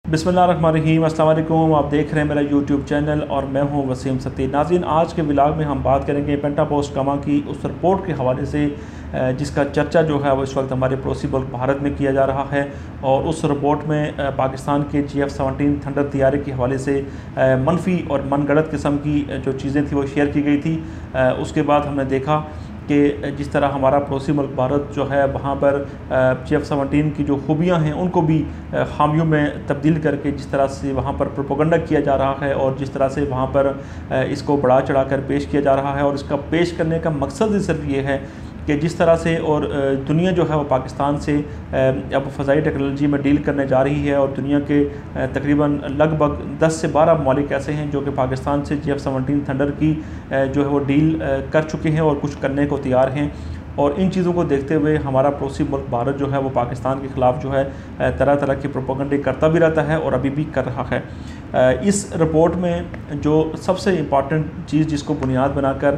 बिस्मिल्लाहिर्रहमानिर्रहीम। अस्सलाम वालेकुम। आप देख रहे हैं मेरा यूट्यूब चैनल और मैं हूं वसीम सत्ती। नाज़रीन, आज के व्लॉग में हम बात करेंगे पेंटापोस्ट कामा की उस रिपोर्ट के हवाले से जिसका चर्चा जो है वो इस वक्त हमारे पड़ोसी मुल्क भारत में किया जा रहा है। और उस रिपोर्ट में पाकिस्तान के GF-17 थंडर तैयारे के हवाले से मनफी और मनगढ़ंत किस्म की जो चीज़ें थी वो शेयर की गई थी। उसके बाद हमने देखा कि जिस तरह हमारा पड़ोसी मुल्क भारत जो है वहाँ पर GF-17 की जो खूबियाँ हैं उनको भी खामियों में तब्दील करके जिस तरह से वहाँ पर प्रोपेगेंडा किया जा रहा है और जिस तरह से वहाँ पर इसको बढ़ा चढ़ा कर पेश किया जा रहा है। और इसका पेश करने का मकसद ही सिर्फ ये है कि जिस तरह से और दुनिया जो है वो पाकिस्तान से अब फ़ज़ाई टेक्नोलॉजी में डील करने जा रही है और दुनिया के तकरीबन लगभग 10 से 12 ममालिक ऐसे हैं जो कि पाकिस्तान से GF-17 थंडर की जो है वो डील कर चुके हैं और कुछ करने को तैयार हैं। और इन चीज़ों को देखते हुए हमारा पड़ोसी मुल्क भारत जो है वो पाकिस्तान के ख़िलाफ़ जो है तरह तरह की प्रोपेगेंडे करता भी रहता है और अभी भी कर रहा है। इस रिपोर्ट में जो सबसे इम्पॉर्टेंट चीज़ जिसको बुनियाद बनाकर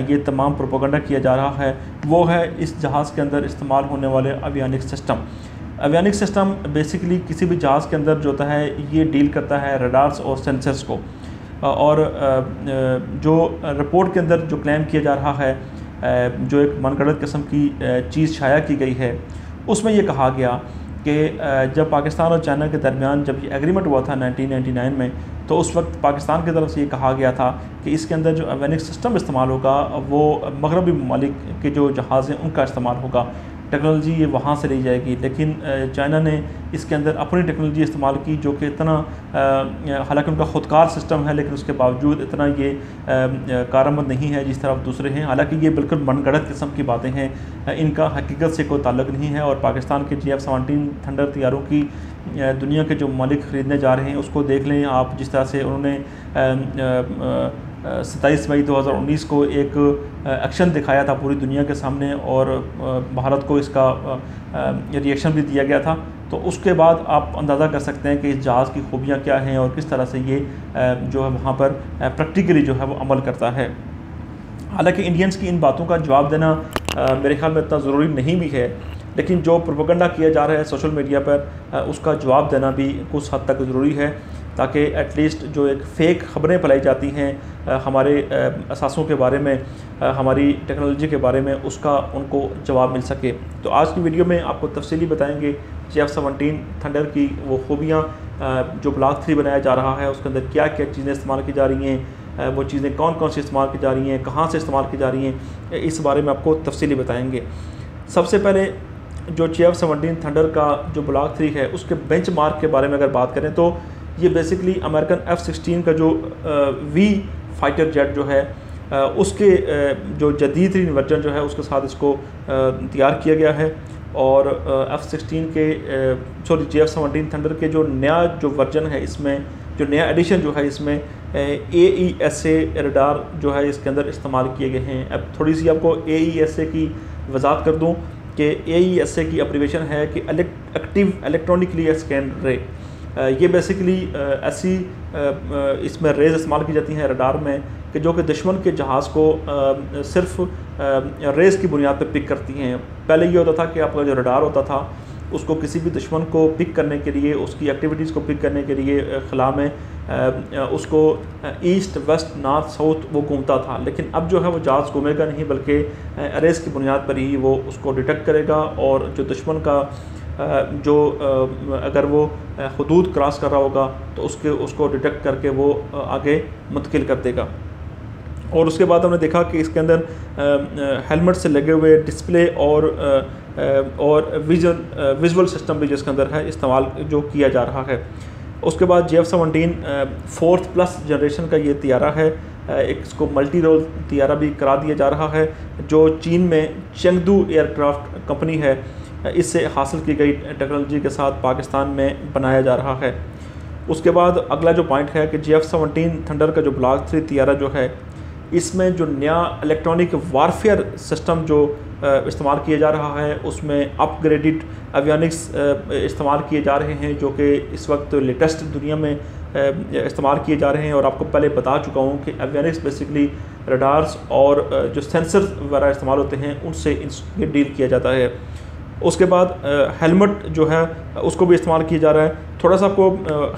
ये तमाम प्रोपेगेंडा किया जा रहा है वो है इस जहाज़ के अंदर इस्तेमाल होने वाले avionic system. Avionic system basically किसी भी जहाज़ के अंदर जो होता है ये डील करता है रडार्स और सेंसर्स को। और जो रिपोर्ट के अंदर जो क्लेम किया जा रहा है, जो एक मनगढ़ंत किस्म की चीज़ शाया की गई है, उसमें ये कहा गया कि जब पाकिस्तान और चाइना के दरमियान जब ये एग्रीमेंट हुआ था 1999 में, तो उस वक्त पाकिस्तान की तरफ से ये कहा गया था कि इसके अंदर जो एवियोनिक सिस्टम इस्तेमाल होगा वो मगरबी ममालिक के जो जहाज़ हैं उनका इस्तेमाल होगा, टेक्नोलॉजी ये वहाँ से ली जाएगी। लेकिन चाइना ने इसके अंदर अपनी टेक्नोलॉजी इस्तेमाल की जो कि इतना हालांकि उनका ख़ुदकार सिस्टम है लेकिन उसके बावजूद इतना ये कारआमद नहीं है जिस तरह दूसरे हैं। हालांकि ये बिल्कुल मनगढ़ंत किस्म की बातें हैं, इनका हकीकत से कोई ताल्लुक़ नहीं है। और पाकिस्तान के GF-17 थंडर तैयारों की दुनिया के जो ममालिक ख़रीदने जा रहे हैं उसको देख लें आप। जिस तरह से उन्होंने 27 मई 2019 को एक एक्शन दिखाया था पूरी दुनिया के सामने और भारत को इसका रिएक्शन भी दिया गया था। तो उसके बाद आप अंदाज़ा कर सकते हैं कि इस जहाज़ की खूबियाँ क्या हैं और किस तरह से ये जो है वहाँ पर प्रैक्टिकली जो है वो अमल करता है। हालांकि इंडियंस की इन बातों का जवाब देना मेरे ख्याल में इतना ज़रूरी नहीं भी है, लेकिन जो प्रोपेगेंडा किया जा रहा है सोशल मीडिया पर उसका जवाब देना भी कुछ हद तक ज़रूरी है, ताकि एटलीस्ट जो एक फ़ेक ख़बरें फैलाई जाती हैं हमारे असासों के बारे में, हमारी टेक्नोलॉजी के बारे में, उसका उनको जवाब मिल सके। तो आज की वीडियो में आपको तफसीली बताएंगे GF-17 थंडर की वो खूबियाँ, जो ब्लॉक 3 बनाया जा रहा है उसके अंदर क्या क्या चीज़ें इस्तेमाल की जा रही हैं, वो चीज़ें कौन कौन सी इस्तेमाल की जा रही हैं, कहाँ से इस्तेमाल की जा रही हैं, इस बारे में आपको तफसीली बताएँगे। सबसे पहले जो GF-17 थंडर का जो ब्लॉक 3 है उसके बेंचमार्क के बारे में अगर बात करें तो ये बेसिकली अमेरिकन F-16 का जो V फाइटर जेट जो है उसके जो जदीद तरीन वर्जन जो है उसके साथ इसको तैयार किया गया है। और F-16 के GF-17 थंडर के जो नया जो वर्जन है, इसमें जो नया एडिशन जो है इसमें AESA रडार जो है इसके अंदर इस्तेमाल किए गए हैं। अब थोड़ी सी आपको AESA की वजाहत कर दूँ कि AESA की एब्रीविएशन है कि एक्टिव इलेक्ट्रॉनिकली स्कैन रे। ये बेसिकली ऐसी इसमें रेज़ इस्तेमाल की जाती हैं रडार में कि जो कि दुश्मन के जहाज़ को सिर्फ रेज़ की बुनियाद पर पिक करती हैं। पहले ये होता था कि आपका जो रडार होता था उसको किसी भी दुश्मन को पिक करने के लिए, उसकी एक्टिविटीज़ को पिक करने के लिए खला में उसको ईस्ट वेस्ट नॉर्थ साउथ वो घूमता था। लेकिन अब जो है वो जहाज़ घूमेगा नहीं बल्कि रेज़ की बुनियाद पर ही वो उसको डिटेक्ट करेगा और जो दुश्मन का जो अगर वो हदूद क्रॉस कर रहा होगा तो उसको डिटेक्ट करके वो आगे मुंतकिल कर देगा। और उसके बाद हमने देखा कि इसके अंदर हेलमेट से लगे हुए डिस्प्ले और विजुअल सिस्टम भी जिसके अंदर है इस्तेमाल जो किया जा रहा है। उसके बाद GF-17 4th प्लस जनरेशन का ये तैयारा है, इसको मल्टी रोल तैयारा भी करा दिया जा रहा है, जो चीन में चेंगडू एयरक्राफ्ट कंपनी है इससे हासिल की गई टेक्नोलॉजी के साथ पाकिस्तान में बनाया जा रहा है। उसके बाद अगला जो पॉइंट है कि GF-17 थंडर का जो ब्लॉक 3 तैयारा जो है इसमें जो नया इलेक्ट्रॉनिक वारफेयर सिस्टम जो इस्तेमाल किया जा रहा है उसमें अपग्रेडेड एवियोनिक्स इस्तेमाल किए जा रहे हैं जो कि इस वक्त लेटेस्ट दुनिया में इस्तेमाल किए जा रहे हैं। और आपको पहले बता चुका हूँ कि एवियोनिक्स बेसिकली रडार्स और जो सेंसर वगैरह इस्तेमाल होते हैं उनसे डील किया जाता है। उसके बाद हेलमेट जो है उसको भी इस्तेमाल किया जा रहा है। थोड़ा सा आपको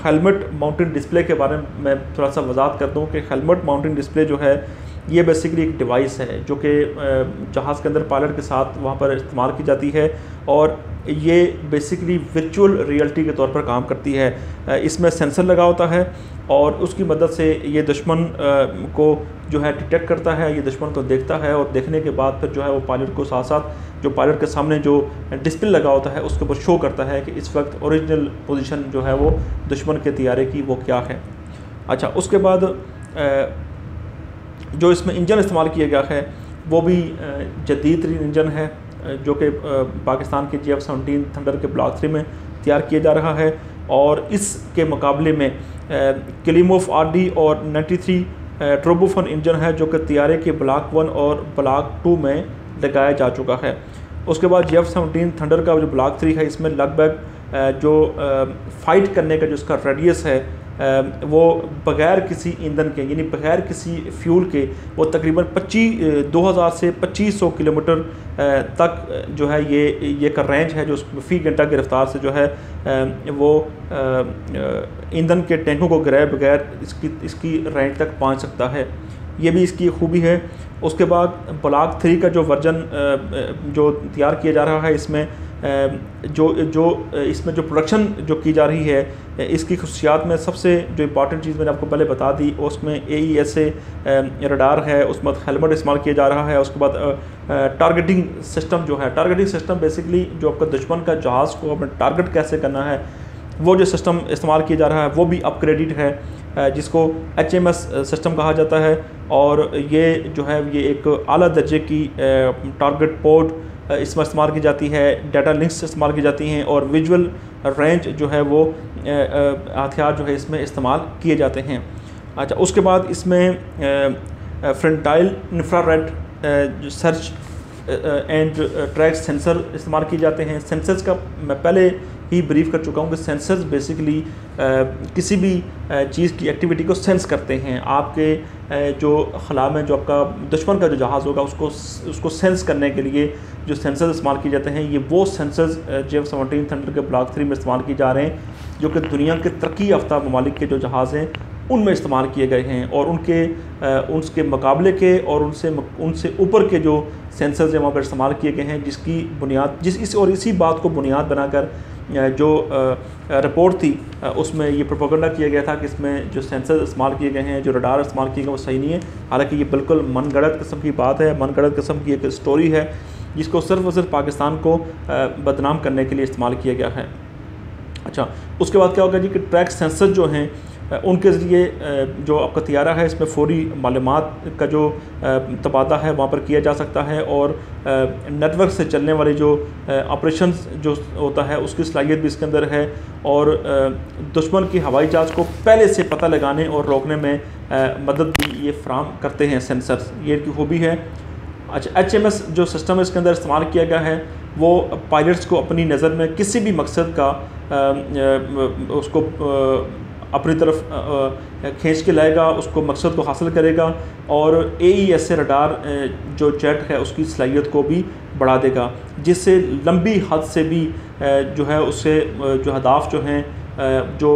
हेलमेट माउंटेड डिस्प्ले के बारे में मैं थोड़ा सा वजाहत करता हूँ कि हेलमेट माउंटेड डिस्प्ले जो है ये बेसिकली एक डिवाइस है जो कि जहाज़ के अंदर पायलट के साथ वहाँ पर इस्तेमाल की जाती है और ये बेसिकली वर्चुअल रियलिटी के तौर पर काम करती है। इसमें सेंसर लगा होता है और उसकी मदद से ये दुश्मन को जो है डिटेक्ट करता है, ये दुश्मन को देखता है और देखने के बाद फिर जो है वो पायलट को साथ साथ जो पायलट के सामने जो डिस्प्ले लगा होता है उसके ऊपर शो करता है कि इस वक्त ओरिजिनल पोजीशन जो है वो दुश्मन के तैयारे की वो क्या है। अच्छा, उसके बाद जो इसमें इंजन इस्तेमाल किया गया है वो भी जदीद तरीन इंजन है जो कि पाकिस्तान के GF-17 थंडर के ब्लॉक 3 में तैयार किया जा रहा है और इसके मुकाबले में क्लिमोफ RD और 93 ट्रोबोफन इंजन है जो कि तैयारे के ब्लॉक 1 और ब्लॉक 2 में लगाया जा चुका है। उसके बाद GF-17 थंडर का जो ब्लॉक 3 है इसमें लगभग जो फ़ाइट करने का जो इसका रेडियस है वो बग़ैर किसी ईंधन के यानी बग़ैर किसी फ्यूल के वो तकरीबन 2000 से 2500 किलोमीटर तक जो है ये का रेंज है जो फ़ी घंटा की रफ्तार से जो है वो ईंधन के टैंकों को गिराए बगैर इसकी रेंज तक पहुंच सकता है। ये भी इसकी खूबी है। उसके बाद ब्लॉक 3 का जो वर्जन जो तैयार किया जा रहा है इसमें इसमें जो प्रोडक्शन जो की जा रही है इसकी खुशियात में सबसे जो इम्पॉर्टेंट चीज़ मैंने आपको पहले बता दी उसमें AESA रडार है, उसमें हेलमेट इस्तेमाल किया जा रहा है। उसके बाद टारगेटिंग सिस्टम जो है, टारगेटिंग सिस्टम बेसिकली जो आपका दुश्मन का जहाज़ को अपना टारगेट कैसे करना है वो जो सिस्टम इस्तेमाल किया जा रहा है वो भी अपग्रेडेड है जिसको HMS सिस्टम कहा जाता है और ये जो है ये एक आला दर्जे की टारगेट पोर्ट इसमें इस्तेमाल की जाती है, डाटा लिंक्स इस्तेमाल की जाती हैं और विजुअल रेंज जो है वो हथियार जो है इसमें इस्तेमाल किए जाते हैं। अच्छा, उसके बाद इसमें फ्रंटाइल infrared search and track sensor इस्तेमाल किए जाते हैं। सेंसर्स का मैं पहले ही ब्रीफ कर चुका हूँ कि सेंसर्स बेसिकली किसी भी चीज़ की एक्टिविटी को सेंस करते हैं। आपके जो खला में जो आपका दुश्मन का जो जहाज़ होगा उसको सेंस करने के लिए जो सेंसर्स इस्तेमाल किए जाते हैं ये वो सेंसर्स GF-17 थंडर के ब्लॉक 3 में इस्तेमाल किए जा रहे हैं जो कि दुनिया के तरक्की याफ्ता ममालिक के जो जहाज़ हैं उनमें इस्तेमाल किए गए हैं और उनके मुकाबले के और उनसे ऊपर के जो सेंसर्स हैं वहाँ पर इस्तेमाल किए गए हैं जिसकी बुनियाद इसी बात को बुनियाद बनाकर जो रिपोर्ट थी उसमें ये प्रोपेगेंडा किया गया था कि इसमें जो सेंसर इस्तेमाल किए गए हैं, जो रडार इस्तेमाल किए गए वो सही नहीं है। हालांकि ये बिल्कुल मनगढ़ंत किस्म की बात है, मनगढ़ंत किस्म की एक स्टोरी है जिसको सिर्फ और सिर्फ पाकिस्तान को बदनाम करने के लिए इस्तेमाल किया गया है। अच्छा, उसके बाद क्या होगा जी कि ट्रैक सेंसर जो हैं उनके ज़रिए जो आपका तैयारा है इसमें फ़ौरी मालूमात का जो तबादला है वहाँ पर किया जा सकता है और नेटवर्क से चलने वाले जो ऑपरेशंस जो होता है उसकी सलाहियत भी इसके अंदर है और दुश्मन की हवाई जहाज़ को पहले से पता लगाने और रोकने में मदद भी ये फराहम करते हैं सेंसर्स, ये इनकी खूबी है। अच्छा, HMS जो सिस्टम इसके अंदर इस्तेमाल किया गया है वो पायलट्स को अपनी नज़र में किसी भी मकसद का उसको अपनी तरफ खींच के लाएगा, उसको मकसद को हासिल करेगा और AESA रडार जो जेट है उसकी सलाहियत को भी बढ़ा देगा जिससे लंबी हद से भी जो है उससे जो हदाफ जो हैं जो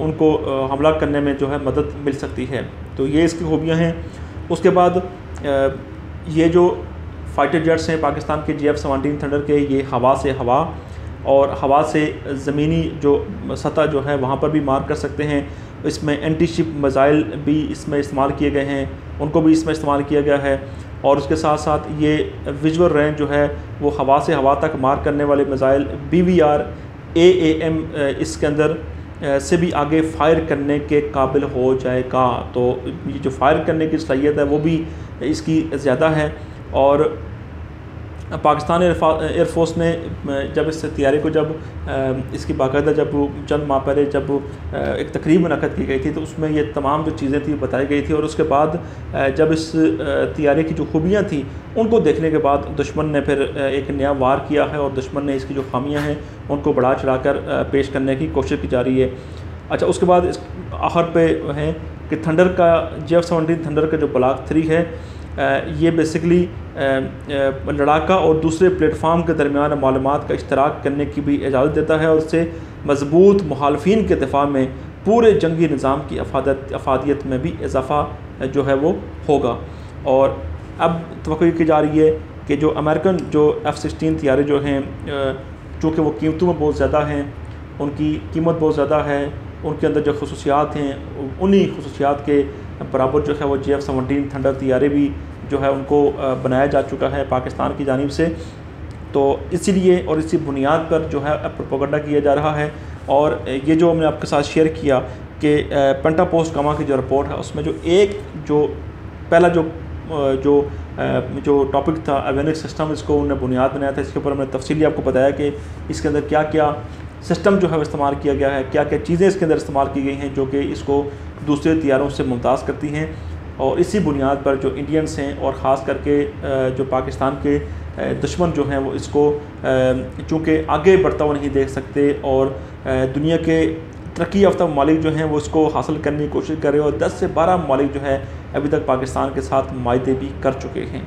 उनको हमला करने में जो है मदद मिल सकती है। तो ये इसकी खूबियाँ हैं। उसके बाद ये जो फाइटर जेट्स हैं पाकिस्तान के GF-17 थंडर के, ये हवा से हवा और हवा से ज़मीनी जो सतह जो है वहाँ पर भी मार कर सकते हैं। इसमें एंटी शिप मिसाइल भी इसमें इस्तेमाल किए गए हैं, उनको भी इसमें इस्तेमाल किया गया है और उसके साथ साथ ये विजुअल रेंज जो है वो हवा से हवा तक मार करने वाले मिसाइल BVR AAM इसके अंदर से भी आगे फ़ायर करने के काबिल हो जाएगा। तो ये जो फ़ायर करने की सलाहियत है वो भी इसकी ज़्यादा है और पाकिस्तान एयरफोर्स ने जब इस तैयारी को इसकी बाकायदा जब चंद माह पहले जब एक तकरीब मुनक़्क़द की गई थी तो उसमें ये तमाम जो चीज़ें थी बताई गई थी और उसके बाद जब इस तैयारी की जो खूबियाँ थी उनको देखने के बाद दुश्मन ने फिर एक नया वार किया है और दुश्मन ने इसकी जो खामियाँ हैं उनको बढ़ा चढ़ा कर पेश करने की कोशिश की जा रही है। अच्छा, उसके बाद इस आखिर पे है कि थंडर का GF-17 थंडर का जो ब्लॉक 3 है ये बेसिकली लड़ाका और दूसरे प्लेटफार्म के दरमियान मालूमात का इश्तराक करने की भी इजाज़त देता है और उससे मजबूत मुखालफिन के दिफा में पूरे जंगी निज़ाम की अफादियत में भी इजाफ़ा जो है वो होगा। और अब तवक्को की जा रही है कि जो अमेरिकन जो F-16 तैयारे जो हैं, चूँकि वो कीमतों में बहुत ज़्यादा हैं, उनकी कीमत बहुत ज़्यादा है, उनके अंदर जो खसूसियात हैं उन्हीं खसूसियात के बराबर जो है वो JF-17 थंडर तैयारे भी जो है उनको बनाया जा चुका है पाकिस्तान की जानिब से। तो इसीलिए और इसी बुनियाद पर जो है प्रोपेगेंडा किया जा रहा है। और ये जो हमने आपके साथ शेयर किया कि पेंटापोस्ट कामा की जो रिपोर्ट है उसमें जो पहला जो टॉपिक था एवेनिक्स सिस्टम, इसको उन्होंने बुनियाद बनाया था। इसके ऊपर हमने तफसीली आपको बताया कि इसके अंदर क्या क्या सिस्टम जो है वो इस्तेमाल किया गया है, क्या क्या चीज़ें इसके अंदर इस्तेमाल की गई हैं जो कि इसको दूसरे तैयारों से मुमताज़ करती हैं। और इसी बुनियाद पर जो इंडियंस हैं और ख़ास करके जो पाकिस्तान के दुश्मन जो हैं वो इसको चूँकि आगे बढ़ता हुआ नहीं देख सकते और दुनिया के तरक्की याफ्ता ममालिक जो हैं वो इसको हासिल करने की कोशिश कर रहे हैं और 10 से 12 ममालिक जो है अभी तक पाकिस्तान के साथ मुआहदे भी कर चुके हैं।